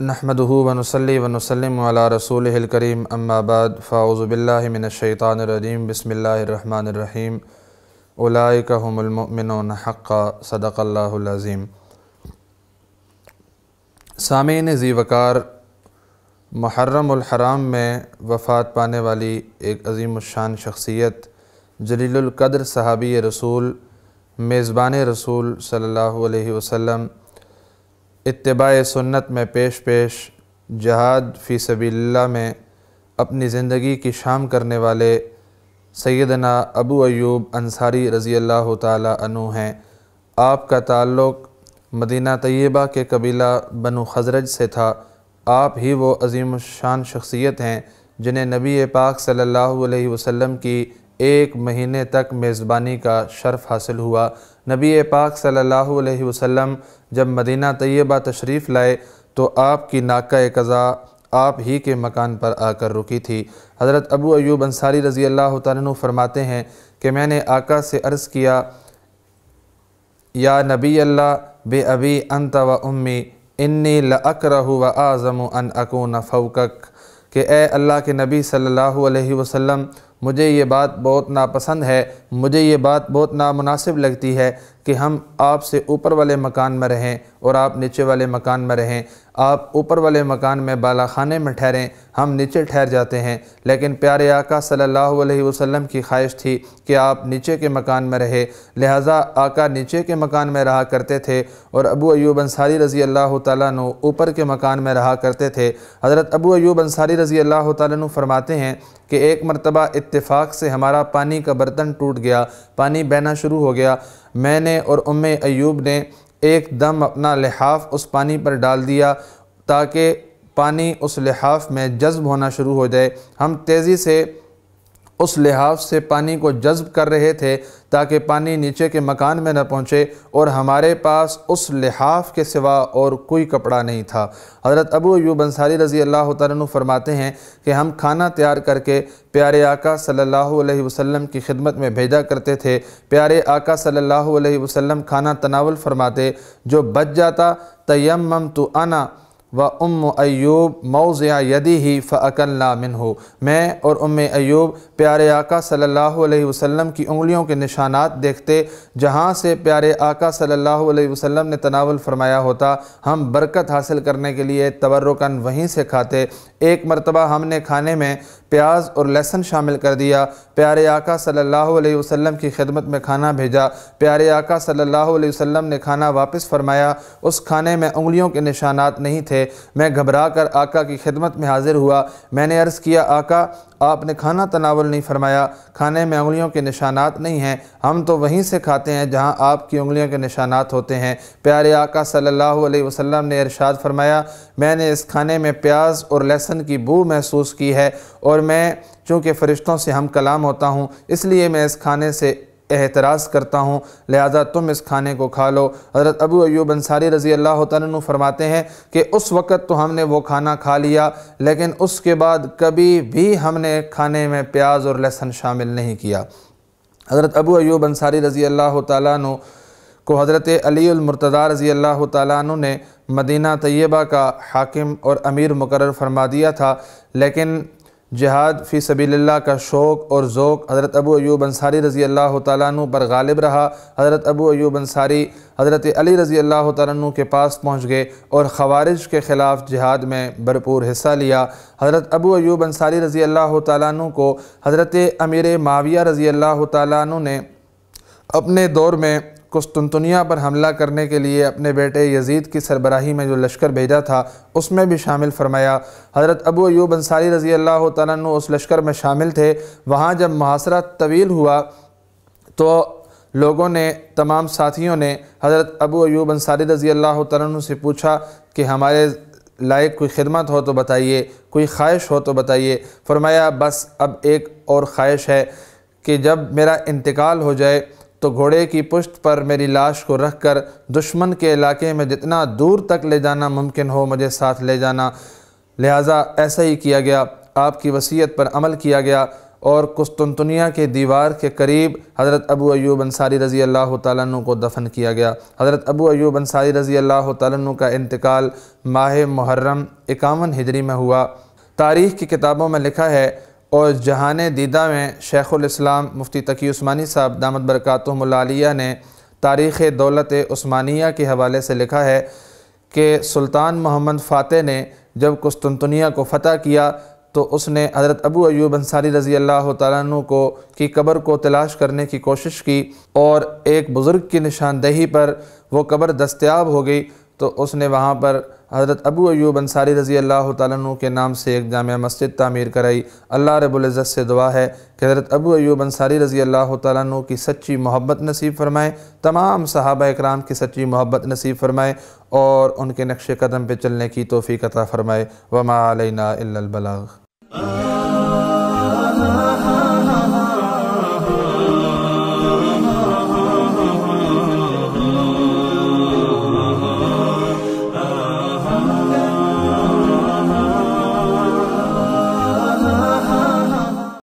نحمدہ ونصلی ونسلم علی رسولہ الکریم اما بعد فاعوذ باللہ من الشیطان الرجیم بسم اللہ الرحمن الرحیم اولئک هم المؤمنون حقا صدق اللہ العظیم۔ سامعین ذی وقار، محرم الحرام میں وفات پانے والی ایک عظیم الشان شخصیت جلیل القدر صحابی رسول میزبان رسول صلی اللہ علیہ وسلم، اتباع سنت میں پیش جہاد فی سبیل اللہ میں اپنی زندگی کی شام کرنے والے سیدنا ابو ایوب انصاری رضی اللہ تعالی عنہ ہیں۔ آپ کا تعلق مدینہ طیبہ کے قبیلہ بنو خزرج سے تھا۔ آپ ہی وہ عظیم الشان شخصیت ہیں جنہیں نبی پاک صلی اللہ علیہ وسلم کی ایک مہینے تک میزبانی کا شرف حاصل ہوا۔ نبی پاک صلی اللہ علیہ وسلم جب مدینہ طیبہ تشریف لائے تو آپ کی ناقہ قضا آپ ہی کے مکان پر آ کر رکی تھی۔ حضرت ابو ایوب انصاری رضی اللہ تعالیٰ عنہ فرماتے ہیں کہ میں نے آقا سے عرض کیا، یا نبی اللہ بے ابی انت و امی انی لاکرہ و اعظم ان اکون فوقک، کہ اے اللہ کے نبی صلی اللہ علیہ وسلم، مجھے یہ بات بہت ناپسند ہے، مجھے یہ بات بہت نامناسب لگتی ہے کہ ہم آپ سے اوپر والے مکان میں رہیں اور آپ نیچے والے مکان میں رہیں۔ آپ اوپر والے مکان میں بالا خانے میں ٹھہریں، ہم نیچے ٹھہر جاتے ہیں، لیکن پیارے آقا صلی اللہ علیہ وسلم کی خواہش تھی کہ آپ نیچے کے مکان میں رہے، لہٰذا آقا نیچے کے مکان میں رہا کرتے تھے اور ابو ایوب انصاری رضی اللہ تعالیٰ عنہ اوپر کے مکان میں رہا کرتے تھے۔ حضرت ابو ایوب انصاری رضی اللہ تعالیٰ عنہ فرماتے ہیں کہ ایک مرتبہ اتفاق سے ہمارا پانی کا برتن ٹوٹ گیا، پانی بہنا شروع ہو گیا۔ میں نے اور ام ایوب نے ایک دم اپنا لحاف اس پانی پر ڈال دیا تاکہ پانی اس لحاف میں جذب ہونا شروع ہو جائے۔ ہم تیزی سے اس لحاف سے پانی کو جذب کر رہے تھے تاکہ پانی نیچے کے مکان میں نہ پہنچے، اور ہمارے پاس اس لحاف کے سوا اور کوئی کپڑا نہیں تھا۔ حضرت ابو ایوب انصاری رضی اللہ تعالیٰ عنہ فرماتے ہیں کہ ہم کھانا تیار کر کے پیارے آقا صلی اللہ علیہ وسلم کی خدمت میں بھیجا کرتے تھے۔ پیارے آقا صلی اللہ علیہ وسلم کھانا تناول فرماتے، جو بچ جاتا تیممت انا و ام ایوب موضع یدہ فاکلنا منہ، میں اور ام ایوب پیارے آقا صلی اللہ علیہ وسلم کی انگلیوں کے نشانات دیکھتے، جہاں سے پیارے آقا صلی اللہ علیہ وسلم نے تناول فرمایا ہوتا، ہم برکت حاصل کرنے کے لیے تبرکاً وہیں سے کھاتے۔ ایک مرتبہ ہم نے کھانے میں پیاز اور لہسن شامل کر دیا، پیارے آقا صلی اللہ علیہ وسلم کی خدمت میں کھانا بھیجا، پیارے آقا صلی اللہ علیہ وسلم نے کھانا واپس فرمایا، اس کھانے میں انگلیوں کے نشانات نہیں تھے۔ میں گھبرا کر آقا کی خدمت میں حاضر ہوا، میں نے عرض کیا، آقا آپ نے کھانا تناول نہیں فرمایا، کھانے میں انگلیوں کے نشانات نہیں ہیں، ہم تو وہیں سے کھاتے ہیں جہاں آپ کی انگلیوں کے نشانات ہوتے ہیں۔ پیارے آقا صلی اللہ علیہ وسلم نے ارشاد فرمایا، میں نے اس کھانے میں پیاز اور لہسن کی بو محسوس کی ہے، اور میں چونکہ فرشتوں سے ہم کلام ہوتا ہوں اس لیے میں اس کھانے سے احتراز کرتا ہوں، لہذا تم اس کھانے کو کھا لو۔ حضرت ابو ایوب انصاری رضی اللہ تعالیٰ عنہ فرماتے ہیں کہ اس وقت تو ہم نے وہ کھانا کھا لیا، لیکن اس کے بعد کبھی بھی ہم نے کھانے میں پیاز اور لہسن شامل نہیں کیا۔ حضرت ابو ایوب انصاری رضی اللہ تعالیٰ عنہ کو حضرت علی المرتضیٰ رضی اللہ تعالیٰ عنہ نے مدینہ طیبہ کا حاکم اور امیر مقرر فرما دیا تھا، لیکن جہاد فی سبیل اللہ کا شوق اور ذوق حضرت ابو ایوب انصاری رضی اللہ تعالیٰ عنہ پر غالب رہا۔ حضرت ابو ایوب انصاری حضرت علی رضی اللہ تعالیٰ عنہ کے پاس پہنچ گئے اور خوارج کے خلاف جہاد میں بھرپور حصہ لیا۔ حضرت ابو ایوب انصاری رضی اللہ تعالیٰ عنہ کو حضرت امیر معاویہ رضی اللہ تعالیٰ عنہ نے اپنے دور میں قسطنطنیہ پر حملہ کرنے کے لیے اپنے بیٹے یزید کی سربراہی میں جو لشکر بھیجا تھا اس میں بھی شامل فرمایا۔ حضرت ابو ایوب انصاری رضی اللہ تعالیٰ عنہ اس لشکر میں شامل تھے۔ وہاں جب محاصرہ طویل ہوا تو لوگوں نے، تمام ساتھیوں نے حضرت ابو ایوب انصاری رضی اللہ تعالیٰ عنہ سے پوچھا کہ ہمارے لائق کوئی خدمت ہو تو بتائیے، کوئی خواہش ہو تو بتائیے۔ فرمایا، بس اب ایک اور خواہش ہے کہ جب میرا انتقال ہو جائے تو گھوڑے کی پشت پر میری لاش کو رکھ کر دشمن کے علاقے میں جتنا دور تک لے جانا ممکن ہو مجھے ساتھ لے جانا۔ لہٰذا ایسا ہی کیا گیا، آپ کی وصیت پر عمل کیا گیا اور قسطنطنیہ کے دیوار کے قریب حضرت ابو ایوب انصاری رضی اللہ تعالیٰ عنہ کو دفن کیا گیا۔ حضرت ابو ایوب انصاری رضی اللہ تعالیٰ عنہ کا انتقال ماہ محرم 51 ہجری میں ہوا۔ تاریخ کی کتابوں میں لکھا ہے اور جہان دیدہ میں شیخ الاسلام مفتی تقی عثمانی صاحب دامت برکاتہم العالیہ نے تاریخ دولت عثمانیہ کے حوالے سے لکھا ہے کہ سلطان محمد فاتح نے جب قسطنطنیہ کو فتح کیا تو اس نے حضرت ابو ایوب انصاری رضی اللہ تعالیٰ عنہ کی قبر کو تلاش کرنے کی کوشش کی، اور ایک بزرگ کی نشاندہی پر وہ قبر دستیاب ہو گئی تو اس نے وہاں پر حضرت ابو ایوب انصاری رضی اللہ تعالیٰ عنہ کے نام سے ایک جامع مسجد تعمیر کرائی۔ اللہ رب العزت سے دعا ہے کہ حضرت ابو ایوب انصاری رضی اللہ تعالیٰ عنہ کی سچی محبت نصیب فرمائے، تمام صحابہ اکرام کی سچی محبت نصیب فرمائے، اور ان کے نقش قدم پہ چلنے کی توفیق عطا فرمائے۔ وما علینا الا البلاغ۔